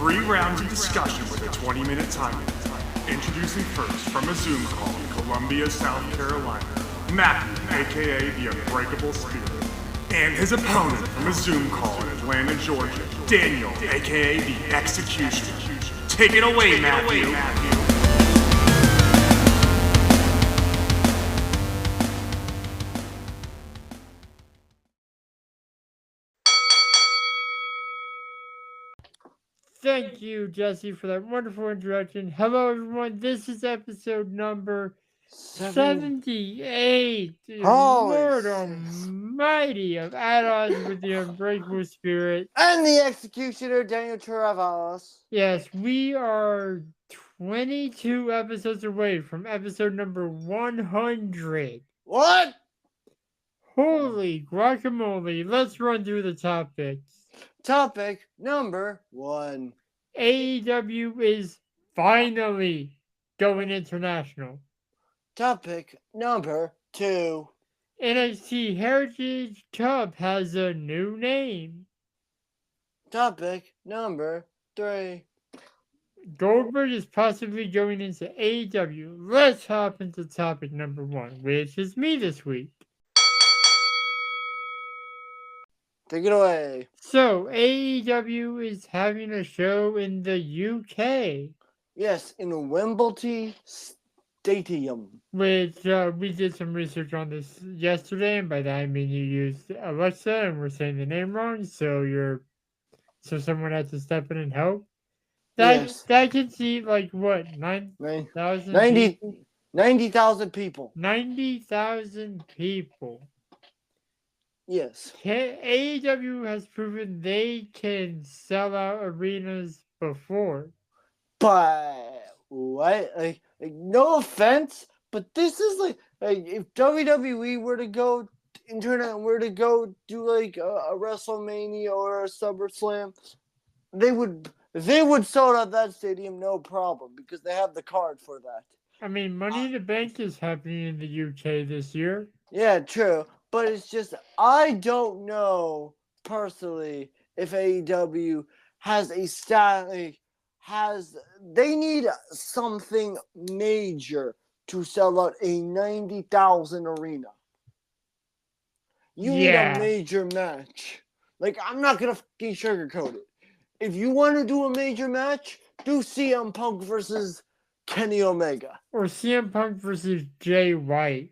3 rounds of discussion with a 20-minute time limit. Introducing first from a Zoom call in Columbia, South Carolina, Matthew, aka the Unbreakable Spirit. And his opponent from a Zoom call in Atlanta, Georgia, Daniel, aka the Executioner. Take it away, Matthew. Thank you, Jesse, for that wonderful introduction. Hello, everyone. This is episode number 78. Lord Almighty of Add-ons with the Unbreakable Spirit. And the Executioner, Daniel Travalos. Yes, we are 22 episodes away from episode number 100. What? Holy guacamole. Let's run through the topics. Topic number 1. AEW is finally going international. Topic number 2. NXT Heritage Cup has a new name. Topic number 3. Goldberg is possibly going into AEW. Let's hop into topic number 1, which is me this week. Take it away. So, AEW is having a show in the UK. Yes, in Wimbledon Stadium. Which we did some research on this yesterday, and by that I mean you used Alexa and we're saying the name wrong, so someone had to step in and help. That can see like what, 9,000 90,000 people. 90,000 people. Yes. AEW has proven they can sell out arenas before. But what? Like no offense, but this is like if WWE were to go internet were to go do like a WrestleMania or a SummerSlam, they would sell out that stadium no problem because they have the card for that. I mean, Money in the Bank is happening in the UK this year. Yeah, true. But it's just, I don't know personally if AEW has a style, they need something major to sell out a 90,000 arena. You need a major match. Like, I'm not going to fucking sugarcoat it. If you want to do a major match, do CM Punk versus Kenny Omega. Or CM Punk versus Jay White.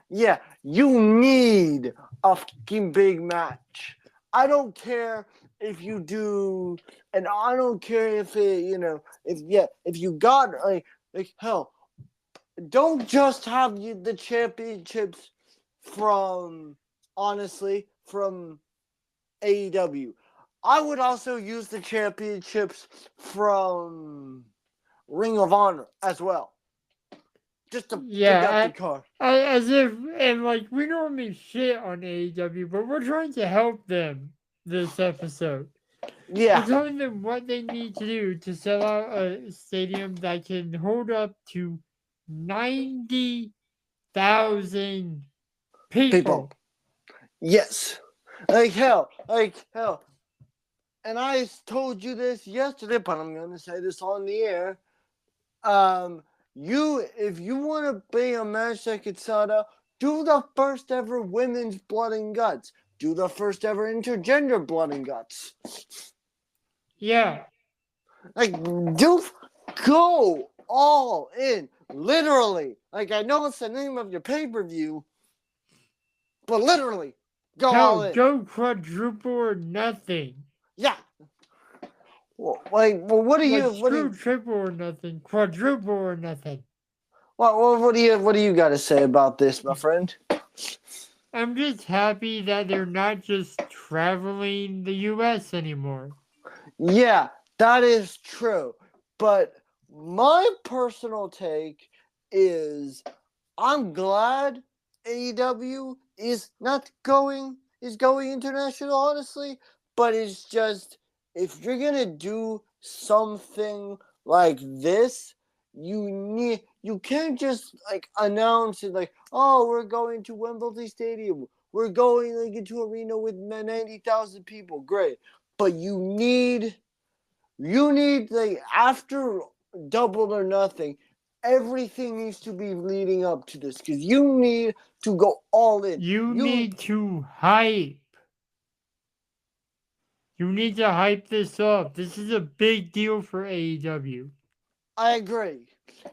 Yeah, you need a fucking big match. I don't care if you do, and I don't care if it, if you got like hell, don't just have the championships from AEW. I would also use the championships from Ring of Honor as well. Just to pick up the card. As if, and like, we normally shit on AEW, but we're trying to help them this episode. Yeah. We're telling them what they need to do to sell out a stadium that can hold up to 90,000 people. Yes. Like hell. And I told you this yesterday, but I'm going to say this on the air. If you want to be a match that could sell out, do the first ever women's blood and guts. Do the first ever intergender blood and guts. Yeah. Like, go all in. Literally. Like, I know it's the name of your pay-per-view, but literally, go all in. Go quadruple or nothing. Yeah. What do you triple or nothing, quadruple or nothing. What do you got to say about this, my friend? I'm just happy that they're not just traveling the U.S. anymore. Yeah, that is true. But my personal take is I'm glad AEW is going international, honestly. But it's just, if you're going to do something like this, you can't just like announce it like, oh, we're going to Wimbledon Stadium. We're going into arena with 90,000 people. Great. But you need You need, like, after Double or Nothing, everything needs to be leading up to this because you need to go all in. You need to hype. You need to hype this up. This is a big deal for AEW. I agree.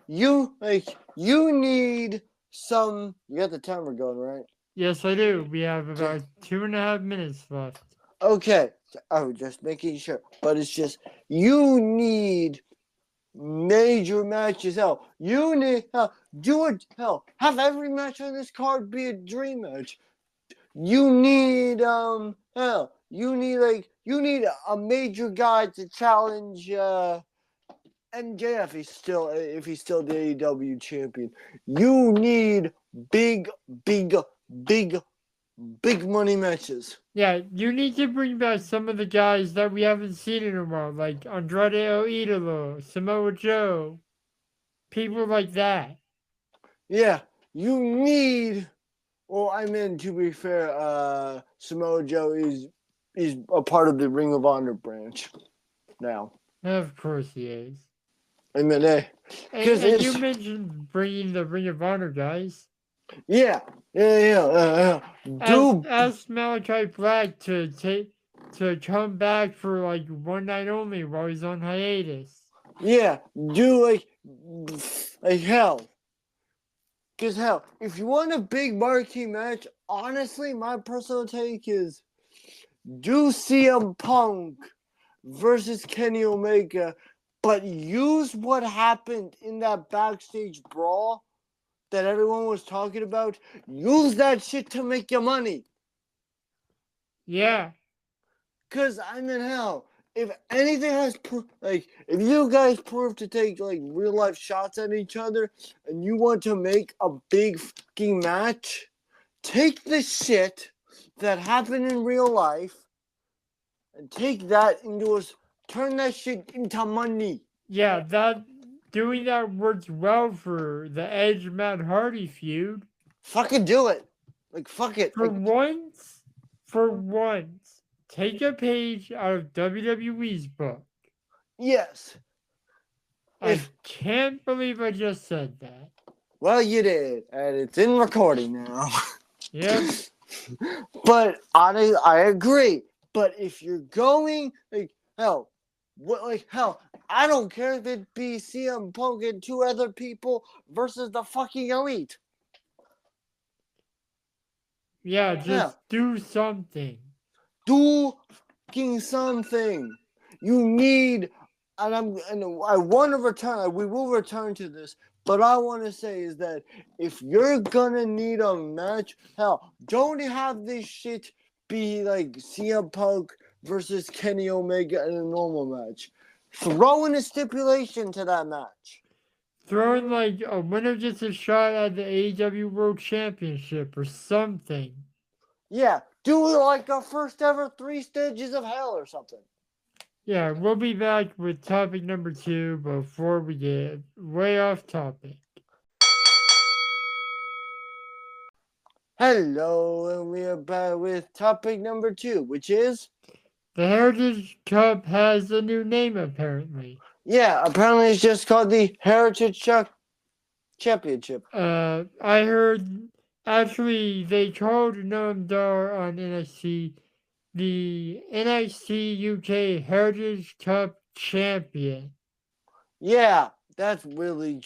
You need some. You got the timer going, right? Yes, I do. We have about 2.5 minutes left. Okay. Oh, just making sure. But it's just you need major matches. Hell, you need do it. Hell, have every match on this card be a dream match. You need hell, you need a major guy to challenge MJF if he's still the AEW champion. You need big money matches. Yeah, you need to bring back some of the guys that we haven't seen in a while, like Andrade El Idolo, Samoa Joe, people like that. Yeah, you need. Well, I mean, to be fair, Samoa Joe is a part of the Ring of Honor branch now. Of course he is. I mean, and you mentioned bringing the Ring of Honor guys. Yeah. Ask Malachi Black to come back for like one night only while he's on hiatus. Yeah, do like hell. Because hell, if you want a big marquee match, honestly, my personal take is do CM Punk versus Kenny Omega, but use what happened in that backstage brawl that everyone was talking about. Use that shit to make your money. Yeah. Because, I mean, hell, if anything has, if you guys prove to take, real life shots at each other and you want to make a big fucking match, take the shit that happened in real life and take that turn that shit into money. Yeah, doing that works well for the Edge Matt Hardy feud. Fucking do it. Fuck it. For once, take a page out of WWE's book. Yes. I can't believe I just said that. Well, you did, and it's in recording now. Yeah. But I agree. But if you're going, hell, I don't care if it be CM Punk and two other people versus the fucking Elite. Yeah, just do something. Do fucking something. You need, and I want to return. We will return to this, but I want to say is that if you're gonna need a match, hell, don't have this shit be like CM Punk versus Kenny Omega in a normal match. Throw in a stipulation to that match. Throw in a winner gets a shot at the AEW World Championship or something. Yeah, do a first ever 3 stages of hell or something. Yeah, we'll be back with topic number 2 before we get way off topic. Hello, and we are back with topic number 2, which is? The Heritage Cup has a new name, apparently. Yeah, apparently it's just called the Heritage Championship. I heard, actually, they called Noam Dar on NXT the NXT UK Heritage Cup Champion. Yeah, that's really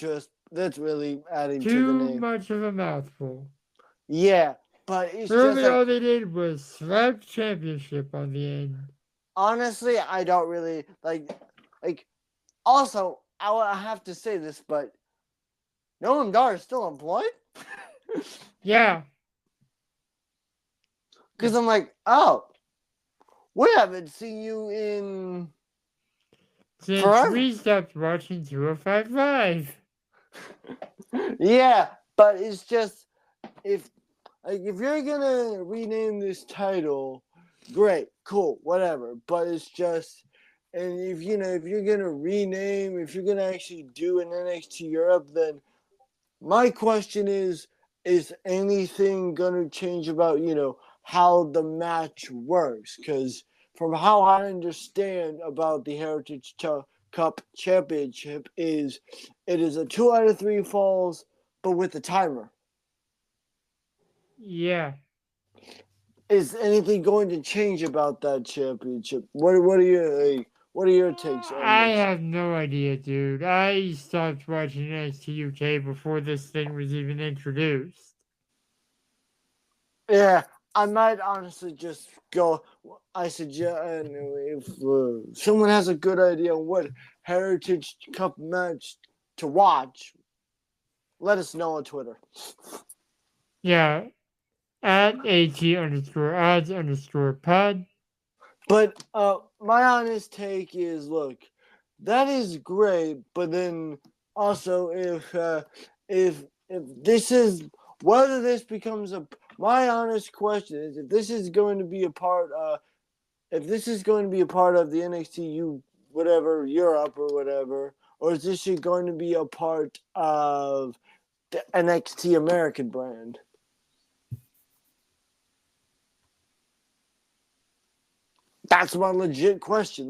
adding to the name. Too much of a mouthful. Yeah, but it's really just all they did was slap championship on the end. Honestly, I don't really like. Also, I have to say this, but Noam Dar is still employed. Yeah. Because I'm like, oh, we haven't seen you in since forever. We stopped watching 205 Live. Yeah, but it's just if you're gonna rename this title, great, cool, whatever. But it's just, and if you're gonna rename, if you're gonna actually do an NXT Europe, then my question is anything gonna change about how the match works? Because from how I understand about the Heritage Cup Championship, is it is a 2 out of 3 falls, but with a timer. Yeah. Is anything going to change about that championship? What are your takes on I this? have no idea, dude. I stopped watching NXT UK before this thing was even introduced. Yeah, I might honestly just go. I suggest if someone has a good idea on what Heritage Cup match to watch, let us know on Twitter. Yeah. At AT_odds_pod. But my honest take is, look, that is great, but then also if this is whether this becomes my honest question is if this is going to be a part if this is going to be a part of the NXT whatever Europe or whatever, or is this going to be a part of the NXT American brand? That's my legit question.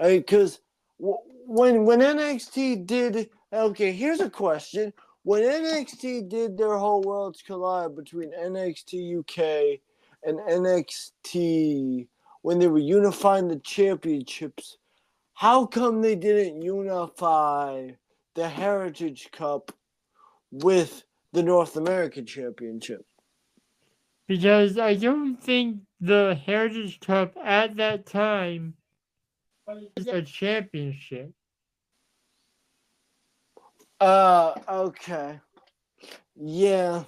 Because when NXT did, okay, here's a question. When NXT did their whole Worlds Collide between NXT UK and NXT, when they were unifying the championships, how come they didn't unify the Heritage Cup with the North American Championship? Because I don't think the Heritage Cup at that time was a championship. Okay. Yeah.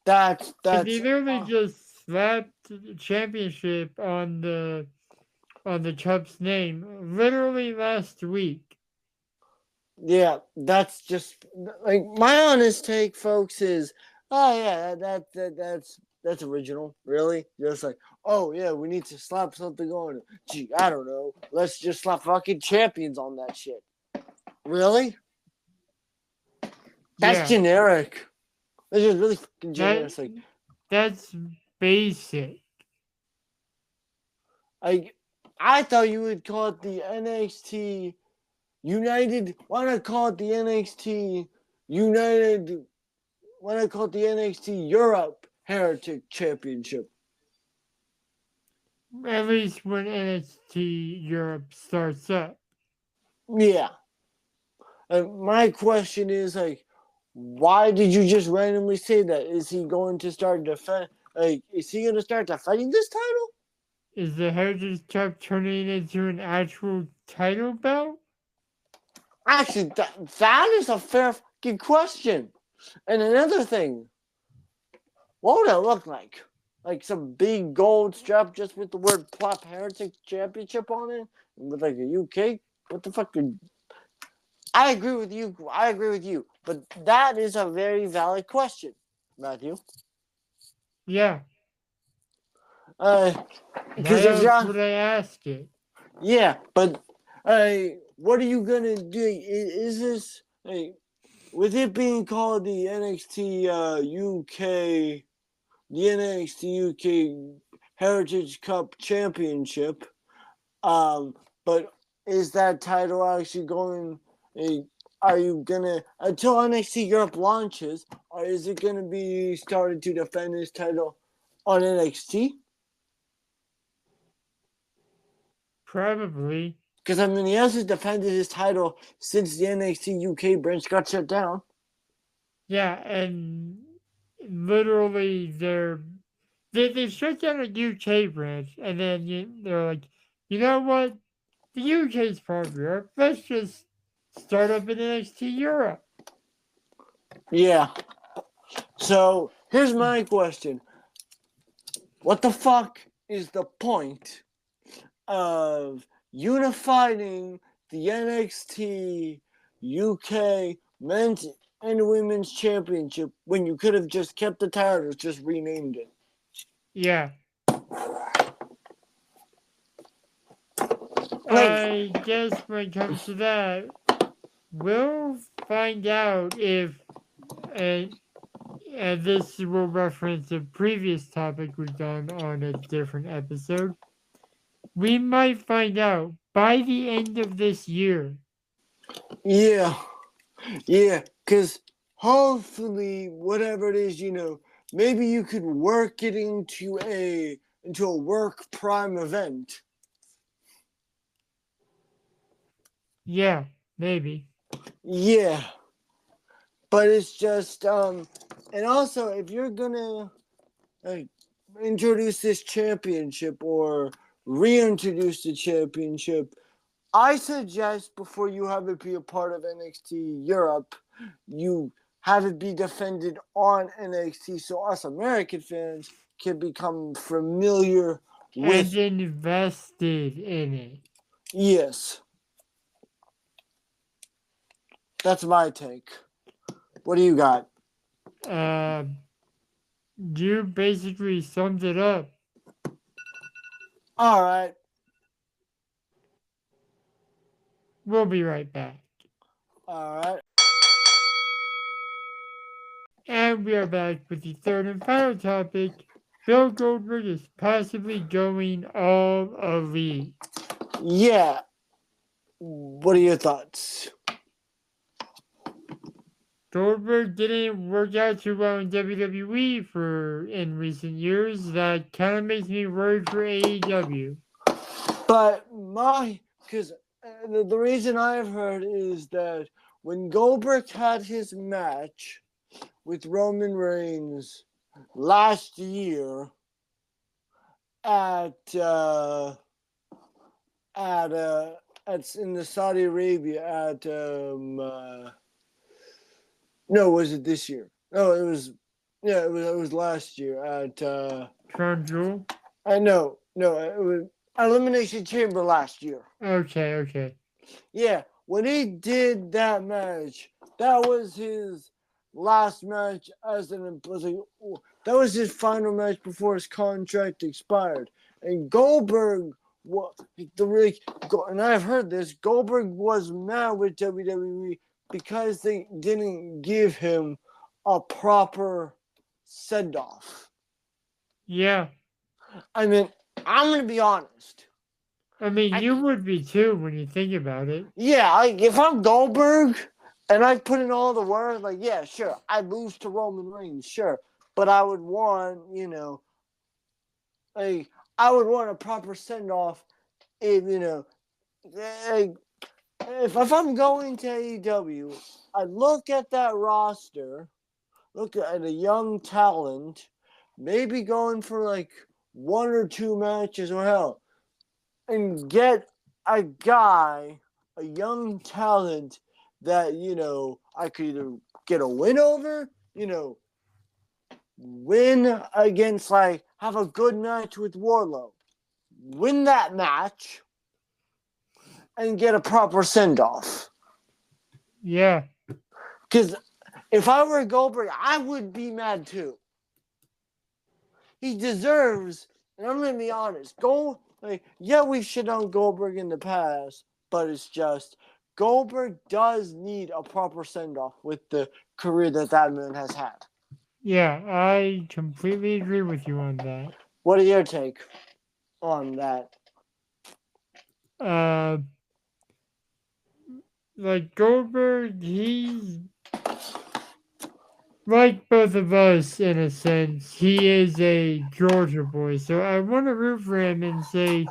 That's They literally just slapped the championship on the Cup's name literally last week. yeah, that's just like my honest take, folks, is that's original, really. Just like, oh yeah, we need to slap something on it. Gee, I don't know. Let's just slap fucking champions on that shit. Really? That's Yeah, generic. That's just really fucking generic. It's like, that's basic. I thought you would call it the NXT United. Why not call it the NXT United? Why not call it the NXT Europe Heritage Championship? At least when NXT Europe starts up. Yeah. And my question is like, why did you just randomly say that? Is he going to start defend? Like, is he going to start defending this title? Is the Heritage Cup turning into an actual title belt? Actually, that is a fair fucking question. And another thing, what would it look like? Like some big gold strap just with the word Plop Heritage Championship on it? With like a UK? What the fuck? I agree with you. But that is a very valid question, Matthew. Yeah. Because Why else would I ask it? Yeah, but what are you gonna do? Is this with it being called the NXT UK, the NXT UK Heritage Cup Championship? But is that title actually going? Are you gonna until NXT Europe launches, or is it gonna be starting to defend this title on NXT? Probably. Because I mean, he hasn't defended his title since the NXT UK branch got shut down. Yeah, and literally they shut down a UK branch, and then they're like, you know what? The UK's part of Europe. Let's just start up in NXT Europe. Yeah. So here's my question: what the fuck is the point of unifying the NXT UK men's and women's championship when you could have just kept the titles, just renamed it? Yeah. I guess when it comes to that, we'll find out if and this will reference a previous topic we've done on a different episode. We might find out by the end of this year. Yeah, yeah, because hopefully, whatever it is, maybe you could work it into a work prime event. Yeah, maybe. Yeah, but it's just and also if you're gonna introduce this championship or reintroduce the championship, I suggest before you have it be a part of NXT Europe, you have it be defended on NXT so us American fans can become familiar with And invested in it. Yes. That's my take. What do you got? You basically summed it up. All right. We'll be right back. All right. And we are back with the third and final topic. Bill Goldberg is possibly going all elite. Yeah. What are your thoughts? Goldberg didn't work out too well in WWE in recent years. That kind of makes me worried for AEW. But because the reason I've heard is that when Goldberg had his match with Roman Reigns last year at in the Saudi Arabia at no, was it this year? No, it was last year at Crown Jewel? no, it was Elimination Chamber last year. Okay. Yeah, when he did that match, that was his last match that was his final match before his contract expired. And Goldberg, and I've heard this, Goldberg was mad with WWE because they didn't give him a proper send-off. Yeah. I mean, I'm going to be honest. I mean, you would be too when you think about it. Yeah, if I'm Goldberg and I put in all the work, yeah, sure, I lose to Roman Reigns, sure. But I would want, I would want a proper send-off if I'm going to AEW, I look at that roster, look at a young talent, maybe going for one or two matches or hell, and get a guy, a young talent that, I could either get a win over, win against, have a good match with Wardlow, win that match, and get a proper send-off. Yeah. Because if I were Goldberg, I would be mad too. He deserves, and I'm going to be honest, we've shit on Goldberg in the past, but it's just Goldberg does need a proper send-off with the career that man has had. Yeah, I completely agree with you on that. What are your take on that? Goldberg, he's like both of us in a sense. He is a Georgia boy, so I want to root for him and say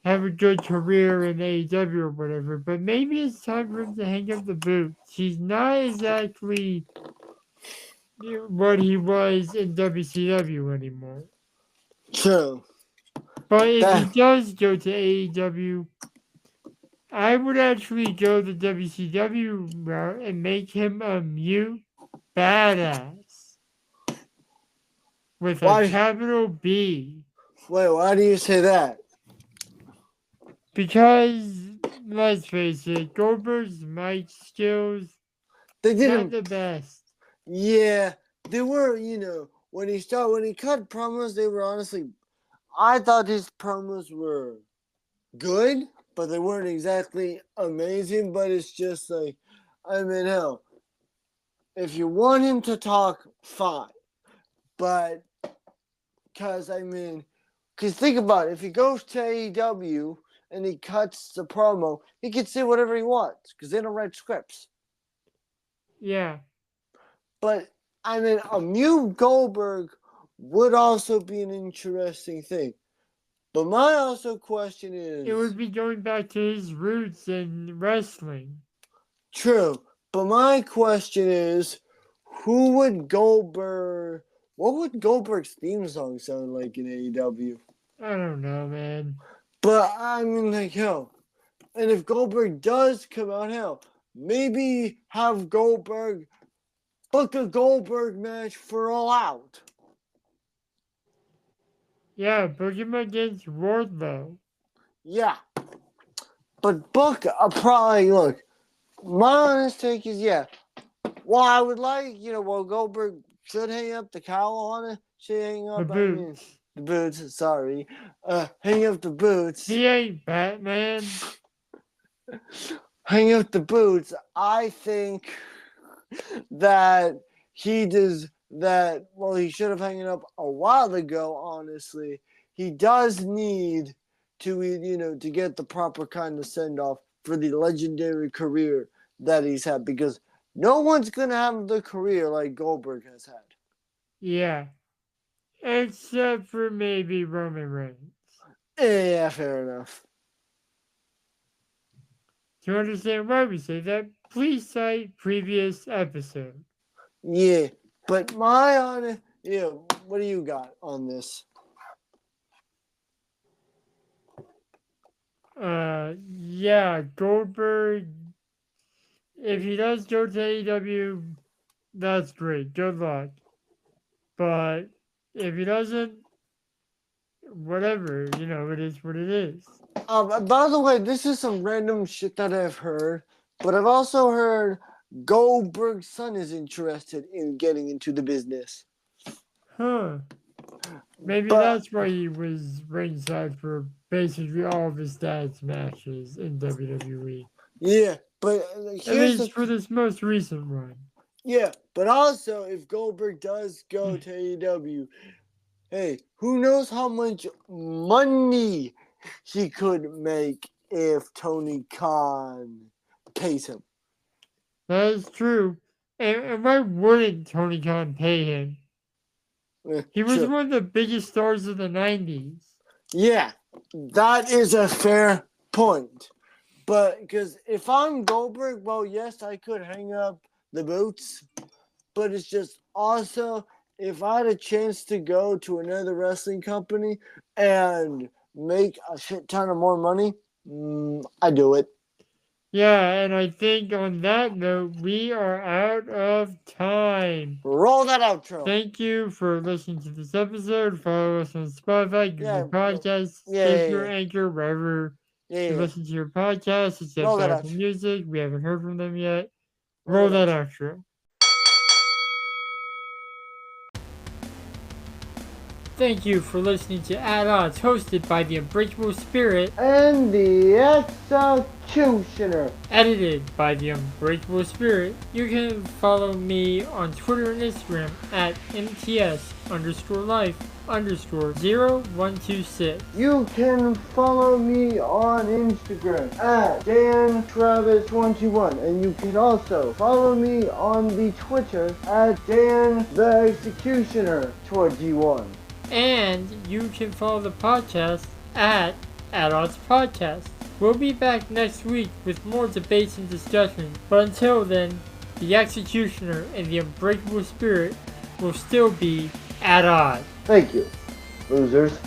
have a good career in AEW or whatever, but maybe it's time for him to hang up the boots. He's not exactly what he was in WCW anymore. True. But if he does go to AEW, I would actually go the WCW route and make him a mute badass. With a capital B. Wait, why do you say that? Because, let's face it, Goldberg's mic skills, not the best. Yeah, they were, when he cut promos, they were honestly, I thought his promos were good, but they weren't exactly amazing, but it's just hell, if you want him to talk, fine. But, because think about it. If he goes to AEW and he cuts the promo, he can say whatever he wants because they don't write scripts. Yeah. But, a Mute Goldberg would also be an interesting thing. But my also question is... It would be going back to his roots in wrestling. True. But my question is, what would Goldberg's theme song sound like in AEW? I don't know, man. But, hell. And if Goldberg does come out, hell, maybe have Goldberg book a Goldberg match for All Out. Yeah, book him against Wardlow. Yeah. But book look, my honest take is, yeah. Well, I would like, Goldberg should hang up the cowl on it. Should hang up The boots. The boots, sorry. Hang up the boots. He ain't Batman. Hang up the boots. I think that he does that. Well, he should have hung it up a while ago, honestly. He does need to, to get the proper kind of send off for the legendary career that he's had, because no one's going to have the career like Goldberg has had. Yeah. Except for maybe Roman Reigns. Yeah, fair enough. To understand why we say that, please cite previous episode. Yeah, but what do you got on this? Yeah, Goldberg, if he does go to AEW, that's great. Good luck. But if he doesn't, whatever, it is what it is. By the way, this is some random shit that I've heard, but I've also heard Goldberg's son is interested in getting into the business. Huh. Maybe that's why he was ringside for basically all of his dad's matches in WWE. Yeah, but at least for this most recent one. Yeah, but also if Goldberg does go to AEW, hey, who knows how much money he could make if Tony Khan pays him. That is true. And why wouldn't Tony Khan pay him? He was one of the biggest stars of the 90s. Yeah, that is a fair point. But because if I'm Goldberg, well, yes, I could hang up the boots. But it's just also, if I had a chance to go to another wrestling company and make a shit ton of more money, I do it. Yeah, and I think on that note, we are out of time. Roll that outro. Thank you for listening to this episode. Follow us on Spotify, Google Podcasts, Stitcher, Anchor, wherever you listen to your podcasts. Except Apple Music. We haven't heard from them yet. Roll that outro. Thank you for listening to At Odds, hosted by the Unbreakable Spirit and the Executioner, edited by the Unbreakable Spirit. You can follow me on Twitter and Instagram at MTS_life_0126. You can follow me on Instagram at DanTravis21, and you can also follow me on the Twitter at DanTheExecutioner21. And you can follow the podcast at Odds Podcast. We'll be back next week with more debates and discussions. But until then, the Executioner and the Unbreakable Spirit will still be at odds. Thank you, losers.